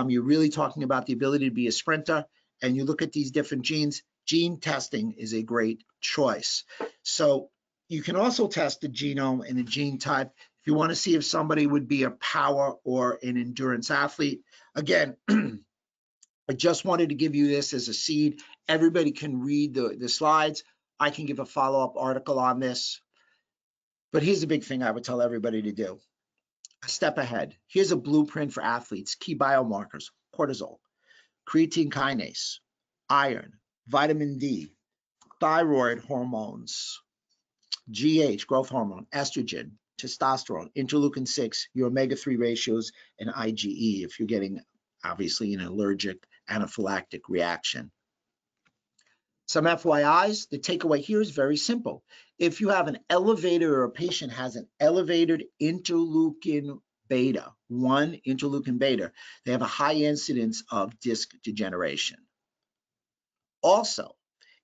You're really talking about the ability to be a sprinter. And you look at these different genes, gene testing is a great choice. So you can also test the genome and the gene type if you want to see if somebody would be a power or an endurance athlete. Again, I just wanted to give you this as a seed. Everybody can read the slides. I can give a follow-up article on this. But here's the big thing I would tell everybody to do. A step ahead. Here's a blueprint for athletes. Key biomarkers: cortisol, creatine kinase, iron, vitamin D, thyroid hormones, GH, growth hormone, estrogen, testosterone, interleukin-6, your omega-3 ratios, and IgE if you're getting, obviously, an allergic anaphylactic reaction. Some FYIs, the takeaway here is very simple. If you have an elevated, or a patient has an elevated interleukin beta, 1 interleukin beta, they have a high incidence of disc degeneration. Also,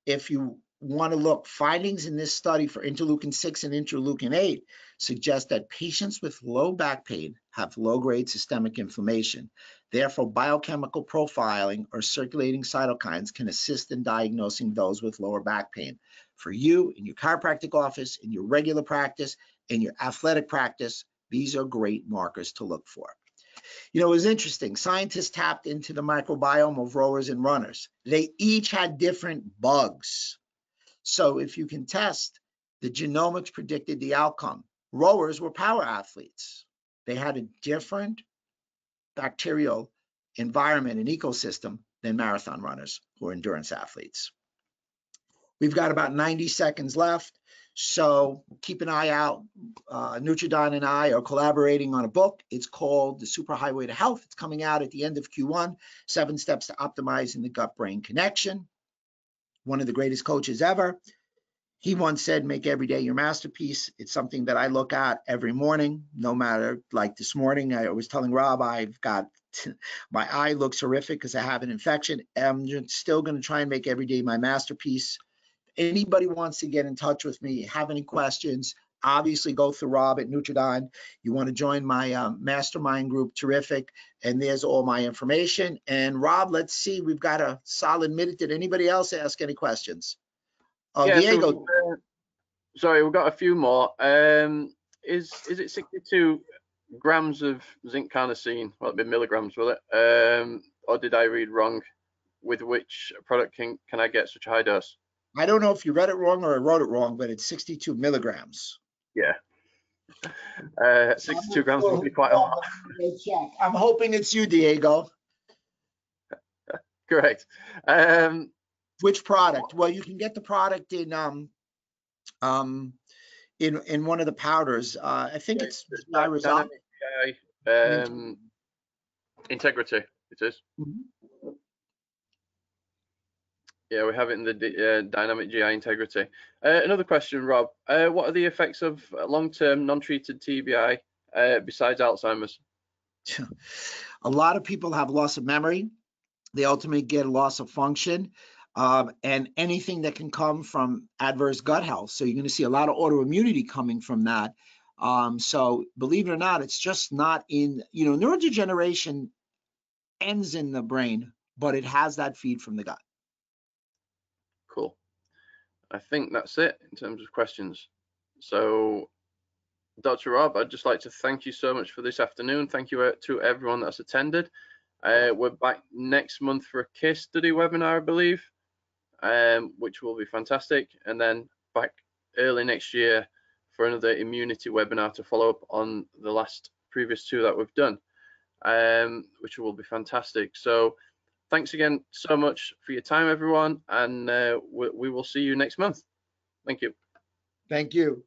if you want to look, findings in this study for interleukin-6 and interleukin-8 suggest that patients with low back pain have low-grade systemic inflammation. Therefore, biochemical profiling or circulating cytokines can assist in diagnosing those with lower back pain. For you, in your chiropractic office, in your regular practice, in your athletic practice, these are great markers to look for. You know, it was interesting. Scientists tapped into the microbiome of rowers and runners. They each had different bugs. So if you can test The genomics predicted the outcome. Rowers were power athletes. They had a different bacterial environment and ecosystem than marathon runners who are endurance athletes. We've got about 90 seconds left, so keep an eye out. Nutridyne and I are collaborating on a book. It's called The Superhighway to Health. It's coming out at the end of Q1, 7 Steps to Optimizing the Gut-Brain Connection. One of the greatest coaches ever. He once said, make every day your masterpiece. It's something that I look at every morning, no matter, like this morning, I was telling Rob, I've got, my eye looks horrific because I have an infection. I'm still going to try and make every day my masterpiece. Anybody wants to get in touch with me, have any questions, obviously go through Rob at Nutridyne. You want to join my mastermind group, terrific. And there's all my information. And Rob, let's see, we've got a solid minute. Did anybody else ask any questions? Oh, Yeah, Diego. so, sorry, we've got a few more. Is it 62 grams of zinc carnosine? Well, it'd be milligrams, will it? Or did I read wrong? With which product can I get such a high dose? I don't know if you read it wrong or I wrote it wrong, but it's 62 milligrams. Yeah. 62 grams would be quite a lot. I'm hoping it's you, Diego. Correct. Which product? Well, you can get the product in one of the powders. I think it's Dynamic GI, Integrity. It is. Mm-hmm. Yeah, we have it in the Dynamic GI Integrity. Another question, Rob. What are the effects of long-term non-treated TBI besides Alzheimer's? A lot of people have loss of memory. They ultimately get a loss of function, and anything that can come from adverse gut health. So you're going to see a lot of autoimmunity coming from that. So believe it or not, it's just not in, neurodegeneration ends in the brain, but it has that feed from the gut. Cool. I think that's it in terms of questions. So, Dr. Rob, I'd just like to thank you so much for this afternoon. Thank you to everyone that's attended. We're back next month for a case study webinar, I believe, which will be fantastic. And then back early next year for another immunity webinar to follow up on the previous two that we've done, which will be fantastic. So thanks again so much for your time, everyone, and we will see you next month. Thank you. Thank you.